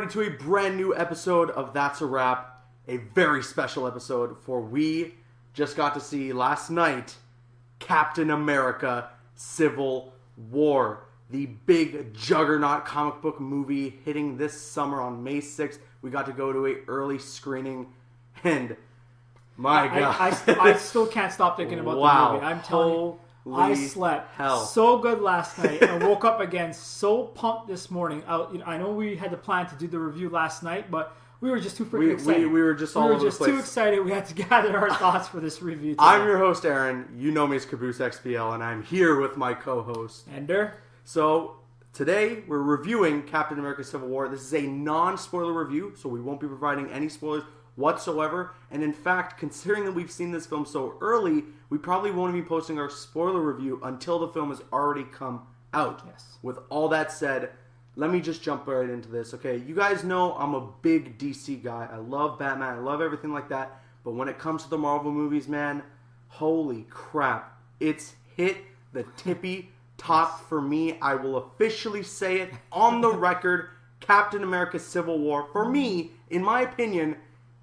everybody, to a brand new episode of That's a Wrap. A very special episode, for we just got to see last night Captain America Civil War. The big juggernaut comic book movie hitting this summer on May 6th. We got to go to an early screening, and my God. I still can't stop thinking about the movie. I'm telling you. I slept so good last night and woke up again so pumped this morning. I know we had the plan to do the review last night, but we were just too freaking excited. We were just all over the place. We were just too excited. We had to gather our thoughts for this review today. I'm your host, Aaron. You know me as Caboose XPL, and I'm here with my co-host, Ender. So today we're reviewing Captain America Civil War. This is a non-spoiler review, so we won't be providing any spoilers whatsoever. And in fact, considering that we've seen this film so early, we probably won't be posting our spoiler review until the film has already come out. Yes. With all that said, let me just jump right into this. Okay, you guys know I'm a big DC guy. I love Batman. I love everything like that. But when it comes to the Marvel movies, man, holy crap. It's hit the tippy top for me. I will officially say it on the record. Captain America Civil War, for me, in my opinion,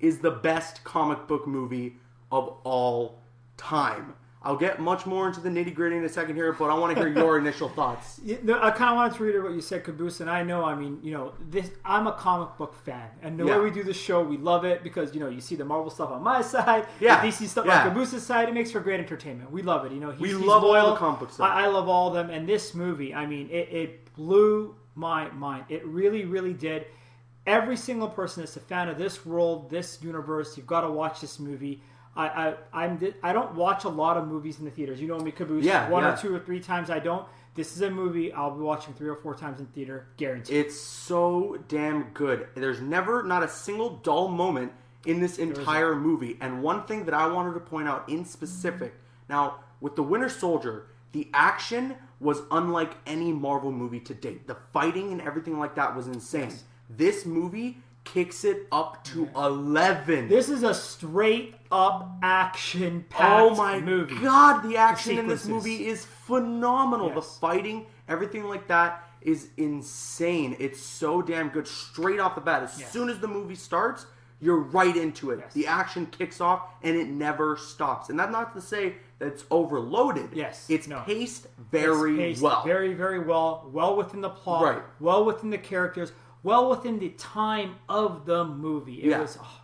is the best comic book movie of all time. I'll get much more into the nitty-gritty in a second here, but I want to hear your initial thoughts. I kind of wanted to read what you said, Caboose, and I know, I'm a comic book fan, and the way we do this show, we love it because, you see the Marvel stuff on my side, the DC stuff on Caboose's side. It makes for great entertainment. We love it. He's love loyal. all the comic book stuff. I love all of them, and this movie, it blew my mind. It really, really did. Every single person that's a fan of this world, this universe, you've got to watch this movie. I don't watch a lot of movies in the theaters. You know me, Caboose. One or two or three times I don't. This is a movie I'll be watching 3 or 4 times in theater, guaranteed. It's so damn good. There's never, not a single dull moment in this entire movie. And one thing that I wanted to point out in specific, now, with the Winter Soldier, the action was unlike any Marvel movie to date. The fighting and everything like that was insane. Yes. This movie kicks it up to 11. This is a straight up action-packed movie. Oh my God, the action in this movie is phenomenal. Yes. The fighting, everything like that is insane. It's so damn good straight off the bat. As soon as the movie starts, you're right into it. Yes. The action kicks off and it never stops. And that's not to say that it's overloaded. Yes. It's paced very well. Very, very well. Well within the plot. Right. Well within the characters. Well within the time of the movie. It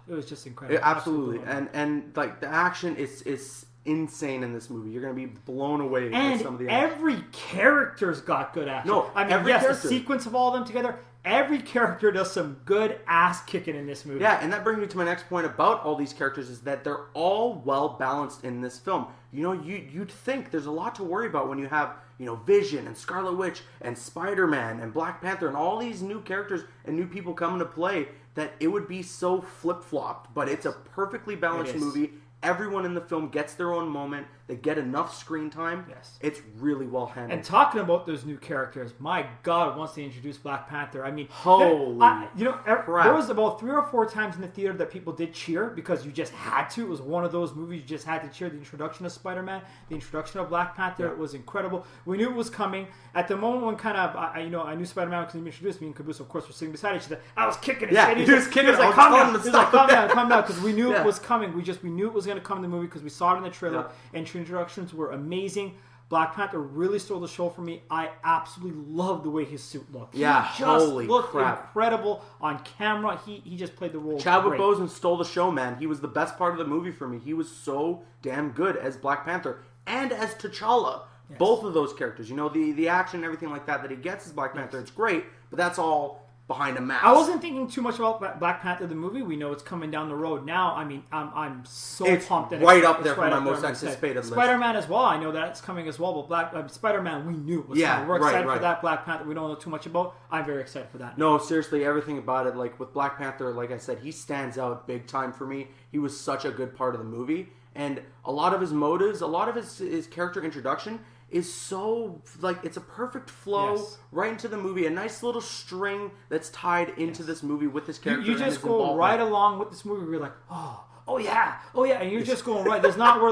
was just incredible. Absolutely. And like the action is insane in this movie. You're going to be blown away by some of the action. Every character's got good action. Every character. A sequence of all of them together. Every character does some good ass kicking in this movie. Yeah, and that brings me to my next point about all these characters is that they're all well balanced in this film. You'd think there's a lot to worry about when you have, Vision and Scarlet Witch and Spider-Man and Black Panther and all these new characters and new people coming to play, that it would be so flip-flopped. But it's a perfectly balanced movie. Everyone in the film gets their own moment. They get enough screen time. Yes. It's really well handled. And talking about those new characters, my God, once they introduced Black Panther, holy crap. There was about 3 or 4 times in the theater that people did cheer because you just had to. It was one of those movies you just had to cheer. The introduction of Spider-Man, the introduction of Black Panther, it was incredible. We knew it was coming. At the moment when I knew Spider-Man because he introduced me and Caboose, of course, were sitting beside each other. I was kicking his shit. He was kicking it. He was like, calm down, because we knew it was coming. We knew it was going to come in the movie because we saw it in the trailer, and introductions were amazing. Black Panther really stole the show for me. I absolutely love the way his suit looked. Yeah, he just looked incredible on camera. He just played the role. Chadwick Boseman stole the show, man. He was the best part of the movie for me. He was so damn good as Black Panther and as T'Challa. Yes. Both of those characters. The action and everything like that he gets as Black Panther, it's great, but that's all behind a mask. I wasn't thinking too much about Black Panther the movie. We know it's coming down the road now. I'm so pumped that it's up there for my most anticipated list. Spider-Man as well. I know that's coming as well, but Spider-Man we knew was coming. We're excited for that. Black Panther we don't know too much about. I'm very excited for that. No, seriously, everything about it. Like with Black Panther, like I said, he stands out big time for me. He was such a good part of the movie, and a lot of his motives, a lot of his character introduction is so, it's a perfect flow right into the movie. A nice little string that's tied into this movie with this character. You just go right along with this movie. You're like, oh yeah, and you're just going right. There's not where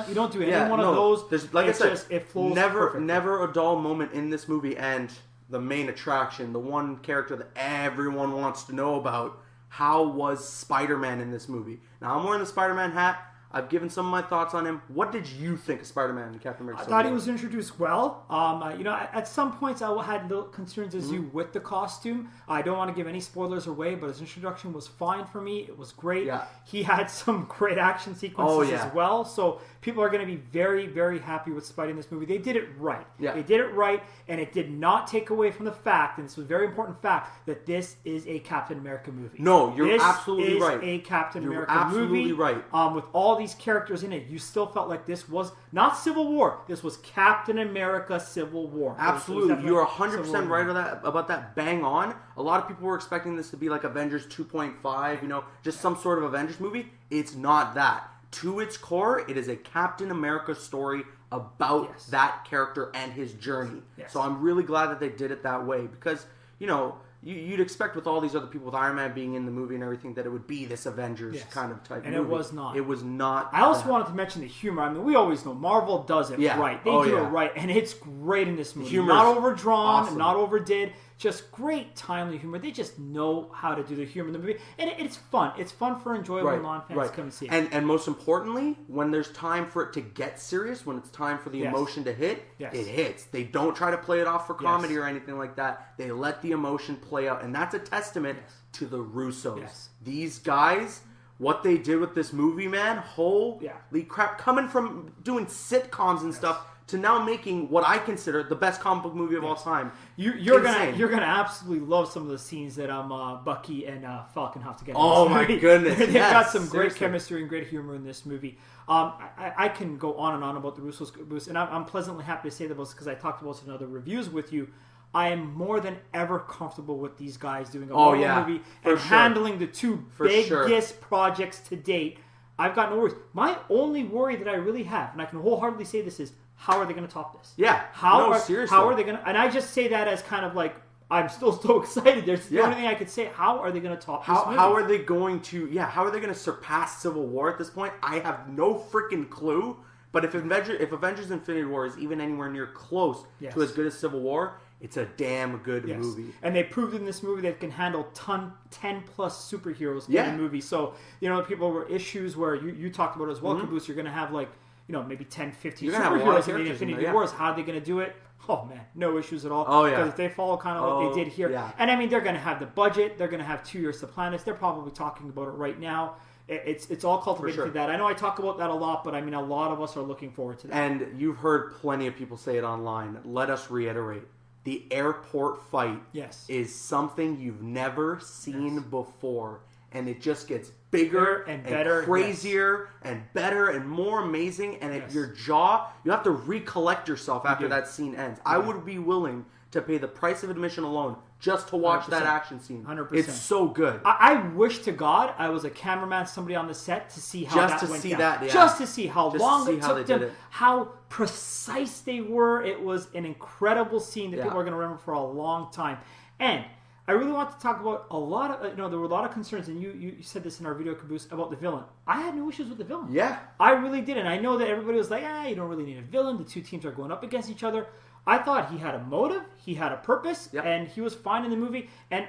you don't do any one of those. There's, like I said, it flows never a dull moment in this movie, and the main attraction, the one character that everyone wants to know about. How was Spider-Man in this movie? Now, I'm wearing the Spider-Man hat. I've given some of my thoughts on him. What did you think of Spider-Man and Captain America? I thought he was introduced well. At some points I had little concerns as you with the costume. I don't want to give any spoilers away, but his introduction was fine for me. It was great. Yeah. He had some great action sequences as well. So people are going to be very, very happy with Spidey in this movie. They did it right. Yeah. They did it right, and it did not take away from the fact, and this was a very important fact, that this is a Captain America movie. No, you're absolutely right. This is a Captain America absolutely movie. Right. With all these characters in it, you still felt like this was not Civil War. This was Captain America Civil War. Absolutely. You're 100% right about that. Bang on. A lot of people were expecting this to be like Avengers 2.5, just some sort of Avengers movie. It's not that. To its core, it is a Captain America story about that character and his journey. Yes. So I'm really glad that they did it that way because, you'd expect with all these other people, with Iron Man being in the movie and everything, that it would be this Avengers kind of type and movie. it was not. It was not. I also wanted to mention the humor. I mean, we always know Marvel does it right. They do it right, and it's great in this movie. Humor's not overdrawn, awesome. not overdid. Just great timely humor. They just know how to do the humor in the movie, and it's fun. It's fun for enjoyable non-fans to come and see it. And most importantly, when there's time for it to get serious, when it's time for the emotion to hit, it hits. They don't try to play it off for comedy or anything like that. They let the emotion play out, and that's a testament to the Russos. Yes. These guys, what they did with this movie, man, holy crap! Coming from doing sitcoms and stuff to now making what I consider the best comic book movie of all time. You're gonna absolutely love some of the scenes that Bucky and Falcon have together. Oh my goodness! They've got some great chemistry and great humor in this movie. I can go on and on about the Russos, and I'm pleasantly happy to say that because I talked about it in other reviews with you. I am more than ever comfortable with these guys doing a Marvel movie and handling the two biggest projects to date. I've got no worries. My only worry that I really have, and I can wholeheartedly say this, is how are they going to top this? Yeah. Seriously. How are they going to... And I just say that as kind of like, I'm still so excited. There's the only thing I could say. How are they going to top this movie? How are they going to... Yeah, how are they going to surpass Civil War at this point? I have no freaking clue. But if Avengers Infinity War is even anywhere near close to as good as Civil War, it's a damn good movie. And they proved in this movie that it can handle 10 plus superheroes in a movie. So, people were issues where you talked about it as well, Caboose. You're going to have maybe 10, 15 superheroes in the Infinity Wars. How are they going to do it? Oh, man, no issues at all. Oh, yeah. Because if they follow kind of what they did here. Yeah. And, I mean, they're going to have the budget. They're going to have 2 years to plan this. They're probably talking about it right now. It's all cultivated to that. I know I talk about that a lot, but, I mean, a lot of us are looking forward to that. And you've heard plenty of people say it online. Let us reiterate. The airport fight is something you've never seen before. And it just gets bigger and better, crazier and better and more amazing. And if your jaw, you have to recollect yourself after that scene ends. I would be willing to pay the price of admission alone just to watch 100%. That action scene. 100%. It's so good. I wish to God I was a cameraman, somebody on the set to see how that went down. Just to see how long it took them, how precise they were. It was an incredible scene that people are going to remember for a long time. And I really want to talk about a lot of, there were a lot of concerns, and you said this in our video, Caboose, about the villain. I had no issues with the villain. Yeah. I really did, and I know that everybody was like, you don't really need a villain. The two teams are going up against each other. I thought he had a motive, he had a purpose, and he was fine in the movie. And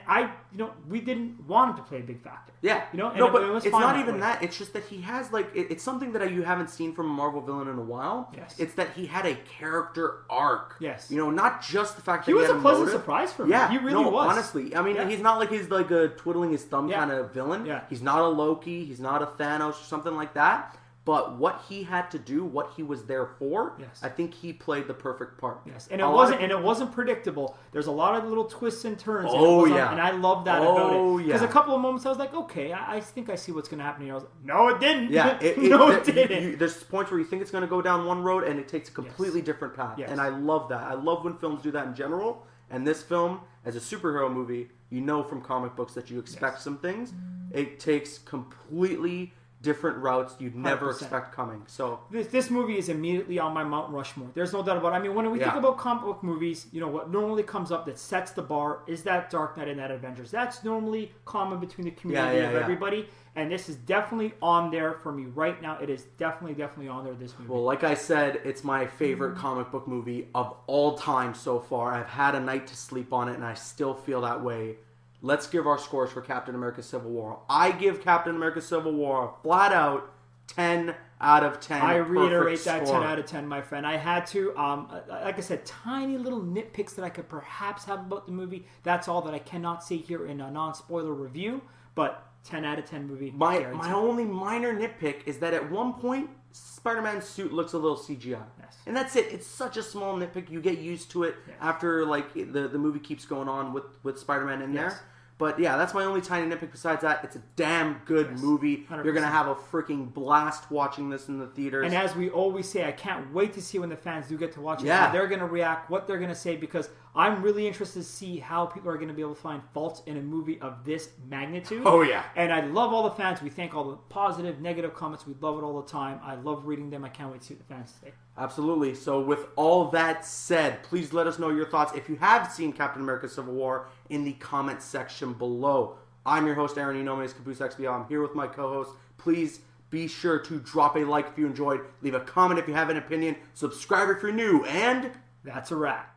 we didn't want him to play a big factor. Yeah. No, but it's not even that. It's just that he has, it's something that you haven't seen from a Marvel villain in a while. Yes. It's that he had a character arc. Yes. Not just the fact that he was had a pleasant motive. surprise for me. Yeah. He really was. Honestly. I mean, he's not a twiddling his thumb kind of villain. Yeah. He's not a Loki. He's not a Thanos or something like that. But what he had to do, what he was there for, I think he played the perfect part. Yes, and it wasn't predictable. There's a lot of little twists and turns. And I love that about it. Because a couple of moments I was like, okay, I think I see what's going to happen here. I was like, no, it didn't. Yeah, it didn't. There's points where you think it's going to go down one road and it takes a completely different path. Yes. And I love that. I love when films do that in general. And this film, as a superhero movie, from comic books that you expect some things. It takes completely different routes you'd never 100%. expect coming. So This movie is immediately on my Mount Rushmore. There's no doubt about it. I mean, when we think about comic book movies, what normally comes up that sets the bar is that Dark Knight and that Avengers. That's normally common between the community of everybody. And this is definitely on there for me right now. It is definitely on there, this movie. Well, like I said, it's my favorite comic book movie of all time so far. I've had a night to sleep on it, and I still feel that way. Let's give our scores for Captain America Civil War. I give Captain America Civil War a flat out 10 out of 10. I reiterate that score. 10 out of 10, my friend. I had to, like I said, tiny little nitpicks that I could perhaps have about the movie. That's all that I cannot say here in a non-spoiler review, but 10 out of 10 movie. My only minor nitpick is that at one point, Spider-Man's suit looks a little CGI. Yes. And that's it. It's such a small nitpick. You get used to it after the movie keeps going on with Spider-Man in there. But yeah, that's my only tiny nitpick. Besides that, it's a damn good movie. 100%. You're going to have a freaking blast watching this in the theaters. And as we always say, I can't wait to see when the fans do get to watch it, how they're going to react, what they're going to say, because I'm really interested to see how people are going to be able to find faults in a movie of this magnitude. Oh, yeah. And I love all the fans. We thank all the positive, negative comments. We love it all the time. I love reading them. I can't wait to see what the fans say. Absolutely. So with all that said, please let us know your thoughts if you have seen Captain America Civil War in the comment section below. I'm your host, Aaron. You know me as Caboose XBL. I'm here with my co-host. Please be sure to drop a like if you enjoyed. Leave a comment if you have an opinion. Subscribe if you're new. And that's a wrap.